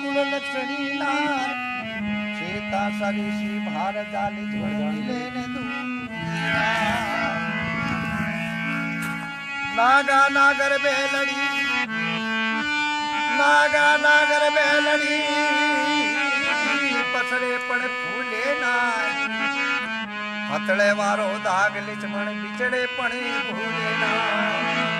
कुल लक्षणी नार सीता सरिषि भार जाली झोली नागा नागर बेलड़ी नागा नागर बेलड़ी पसरे पण फूले ना हथड़े वारो दाग लिचमण बिछड़े पणे भूले ना